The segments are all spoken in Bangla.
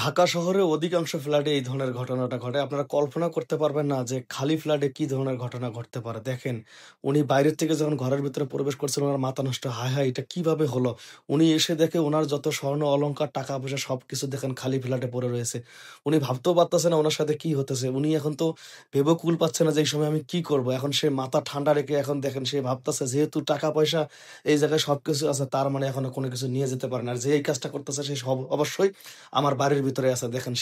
ঢাকা শহরে অধিকাংশ ফ্ল্যাটে এই ধরনের ঘটনাটা ঘটে। আপনারা কল্পনা করতে পারবেন না যে খালি ফ্ল্যাটে কি ধরনের ঘটনা ঘটতে পারে। দেখেন, উনি বাইরের থেকে যখন ঘরের ভিতরে প্রবেশ করছিলেন উনার মাথা নষ্ট। হায়, হায়! এটা কিভাবে হলো? উনি এসে দেখে উনার যত স্বর্ণ অলংকার, টাকা-পয়সা সবকিছু দেখেন খালি ফ্ল্যাটে পড়ে রয়েছে। উনি ভাবতেও পারতেছে না উনার সাথে কি হতেছে। উনি এখন তো ভেবেও কুল পাচ্ছে না যে এই সময় আমি কি করব? এখন সে মাথা ঠান্ডা রেখে এখন দেখেন সে ভাবতেছে যেহেতু টাকা-পয়সা এই জায়গায় সবকিছু আছে তার মানে এখনো কোনো কিছু নিয়ে যেতে পারে না। আর যে এই কাজটা করতেছে সে অবশ্যই আমার বাড়ির ভিতরে আছে। দেখেন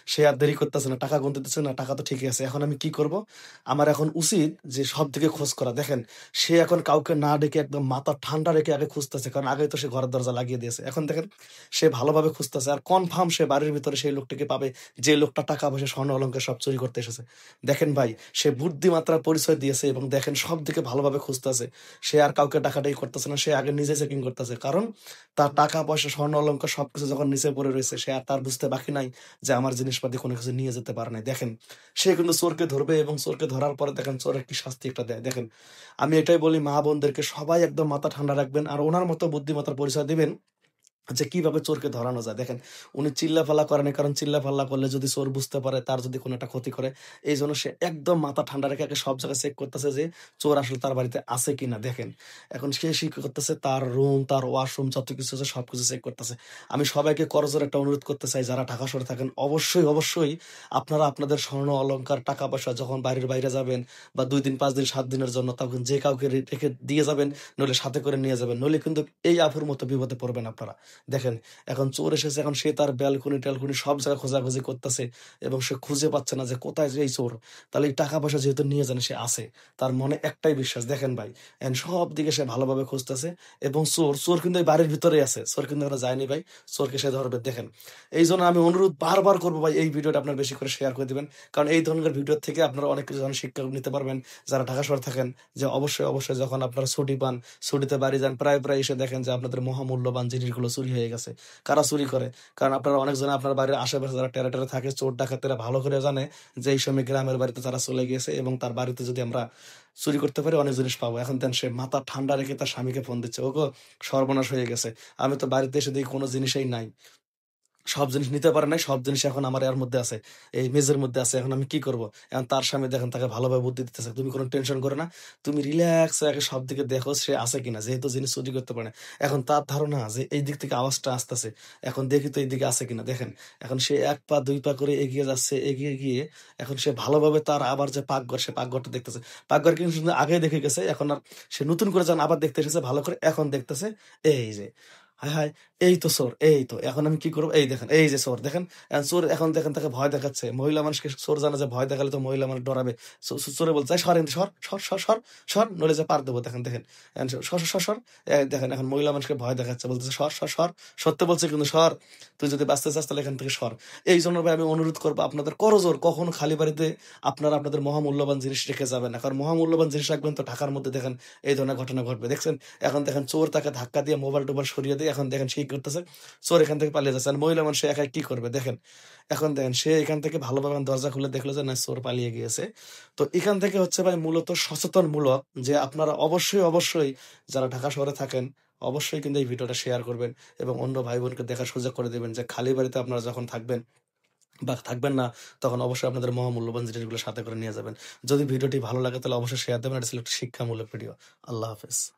সে আর দেরি করতেছে না। টাকা গুনতেছে না। টাকা তো ঠিকই আছে। এখন আমি কি করব? আমার এখন উচিত যে সবদিকে খোঁজ করা। দেখেন, সে এখন কাউকে না ডেকে একদম মাথা ঠান্ডা রেখে আগে খুঁজতেছে। কারণ আগেই তো সে ঘরের দরজা লাগিয়ে দিয়েছে। এখন দেখেন সে ভালোভাবে খুঁজতেছে। আর কনফার্ম সে বাড়ির ভিতরে সেই লোকটিকে পাবে যে লোকটা টাকা-পয়সা, স্বর্ণ-অলংকার সব চুরি করতে এসেছে। দেখেন ভাই, সে বুদ্ধিমাত্রার পরিচয় দিয়েছে এবং দেখেন সবদিকে ভালোভাবে খুঁজতেছে। সে আর কাউকে ডাকাডাকি করতেছে না। সে আগে নিজে চেকিং করতেছে। কারণ তার টাকা-পয়সা, স্বর্ণ-অলংকার সবকিছু যখন নিচে পড়ে রয়েছে সে আর তার বুঝতে বাকি নাই যে আমার জিনিসপাতি কোনো কিছু নিয়ে যেতে পারে নাই। দেখেন, সে কিন্তু চোরকে ধরবে এবং চোরকে ধরার পরে দেখেন চোরের কি শাস্তি একটা দেয়। দেখেন, আমি এটাই বলি মা-বোনদেরকে সবাই একদম মাথা ঠান্ডা রাখবেন। আর উনার মতো বুদ্ধিমত্তার পরিচয় দিবেন যে কিভাবে চোরকে ধরানো যায়। দেখেন, উনি চিল্লাফাল্লা করে নাই। কারণ চিল্লাফাল্লা করলে যদি চোর বুঝতে পারে তার যদি কোনো একটা ক্ষতি করে, এইজন্য সে একদম মাথা ঠান্ডা রেখে আগে সব জায়গায় চেক করতেছে যে চোর আসলে তার বাড়িতে আছে কিনা। দেখেন, এখন সে কি করতেছে, তার রুম, তার ওয়াশরুম যত কিছু আছে সবকিছু চেক করতেছে। আমি সবাইকে করজোড়ে একটা অনুরোধ করতে চাই, যারা ঢাকা শহরে থাকেন অবশ্যই আপনারা আপনাদের স্বর্ণ অলংকার, টাকা-পয়সা যখন বাড়ির বাইরে যাবেন বা ২ দিন, ৫ দিন, ৭ দিনের জন্য তখন যে কাউকে রেখে দিয়ে যাবেন, নইলে সাথে করে নিয়ে যাবেন। নইলে কিন্তু এই আফুর মতো বিপদে পড়বেন আপনারা। দেখেন, এখন চোর এসেছে, এখন সে তার ব্যালকনি-ট্যালকনি সব জায়গায় খোঁজাখুঁজি করতেছে এবং সে খুঁজে পাচ্ছে না যে কোথায় যে এই চোর। তাহলে এই টাকা-পয়সা যেহেতু নিয়ে যান সে আছে। তার মনে একটাই বিশ্বাস। দেখেন ভাই, এখন সবদিকে সে ভালোভাবে খুঁজতেছে এবং চোর কিন্তু এই বাড়ির ভিতরেই আছে। চোর কিন্তু এখনো যায়নি ভাই। চোরকে সে ধরবে। দেখেন, এইজন্য আমি অনুরোধ বারবার করব ভাই, এই ভিডিওটা আপনারা বেশি করে শেয়ার করে দিবেন। কারণ এই ধরনের ভিডিও থেকে আপনারা অনেক কিছু শিক্ষা নিতে পারবেন যারা ঢাকা শহরে থাকেন। যে অবশ্যই যখন আপনারা ছুটি পান, ছুটিতে বাড়ি যান, প্রায় এসে দেখেন যে আপনাদের মহামূল্যবান জিনিসগুলো চুরি হয়ে গেছে। কারা চুরি করে? কারণ আপনারা অনেকজন আপনার বাড়ির আশেপাশে যারা টেরা থাকে, চোর ডাকাতেরা ভালো করে জানে যে এই সময় গ্রামের বাড়িতে তারা চলে গিয়েছে এবং তার বাড়িতে যদি আমরা চুরি করতে পারি অনেক জিনিস পাবো। এখন দেন সে মাথা ঠান্ডা রেখে তার স্বামীকে ফোন দিচ্ছে, ওগো সর্বনাশ হয়ে গেছে। আমি তো বাড়িতে এসে দেখি কোনো জিনিসই নাই। সব জিনিস নিতে পারে নাই। সব জিনিস এখন আমার এর মধ্যে আছে। এই মেজের মধ্যে আছে। এখন আমি কি করব? এখন তার স্বামী দেখেন তাকে ভালোভাবে বুদ্ধি দিতেছে। তুমি কোন টেনশন করো না। তুমি রিল্যাক্স হয়ে আগে সবদিকে দেখো সে আছে কিনা। যেহেতু জিনিস চুরি করতে পারে না। এখন তার ধারণা যে এই দিক থেকে আওয়াজটা আসতেছে। এখন দেখি তো এইদিকে আছে কিনা। দেখেন, এখন সে ১ পা ২ পা করে এগিয়ে যাচ্ছে। এগিয়ে গিয়ে এখন সে ভালোভাবে তার আবার যে পাকঘর, সে পাকঘরটা দেখতেছে। পাকঘর কিন্তু সে আগেই দেখে গেছে। এখন আর সে নতুন করে যখন আবার দেখতে এসেছে ভালো করে, এখন দেখতেছে এই যে হায়, হায়! এই তো চোর, এই তো। এখন আমি কি করব? এই দেখেন, এই যে চোর দেখেন। চোর এখন দেখেন তাকে ভয় দেখাচ্ছে। মহিলা মানুষকে চোর জানে যে ভয় দেখালে তো মহিলা মানুষ ডরাবে। চোরে বলছে, "এই সর এখান থেকে, সর, নইলে যে পার দেবো।" দেখেন। এখন সর। দেখেন এখন মহিলা মানুষকে ভয় দেখাচ্ছে। বলতেছে, "সর।" সত্যি বলছে কিন্তু, "সর। তুই যদি বাঁচতে চাস তাহলে এখান থেকে সর।" এইজন্য ভাই আমি অনুরোধ করব আপনাদের করজোড় কখনো খালি বাড়িতে আপনারা আপনাদের মহামূল্যবান জিনিস রেখে যাবেন না। কারণ মহামূল্যবান জিনিস রাখবেন তো ঢাকার মধ্যে দেখেন এই ধরনের ঘটনা ঘটবে। দেখছেন? এখন দেখেন চোর তাকে ধাক্কা দিয়ে মোবাইল-টোবাইল সরিয়ে দিয়ে এখন দেখেন সে কি করতেছে? চোর এখান থেকে পালিয়ে যাচ্ছে। আর মহিলা মানুষ সে একাই কি করবে? দেখেন। এখন দেখেন সে এখান থেকে ভালোভাবে দরজা খুলে দেখলো যে না, চোর পালিয়ে গিয়েছে। তো এখান থেকে হচ্ছে ভাই মূলত সচেতনমূলক যে আপনারা অবশ্যই যারা ঢাকা শহরে থাকেন অবশ্যই কিন্তু এই ভিডিওটা শেয়ার করবেন এবং অন্য ভাই-বোনকে দেখার সুযোগ করে দিবেন যে খালি বাড়িতে আপনারা যখন থাকবেন বা থাকবেন না, তখন অবশ্যই আপনাদের মহামূল্যবান জিনিসগুলো সাথে করে নিয়ে যাবেন। যদি ভিডিওটি ভালো লাগে তাহলে অবশ্যই শেয়ার দেবেন। এটা ছিল একটা শিক্ষামূলক ভিডিও। আল্লাহ হাফেজ।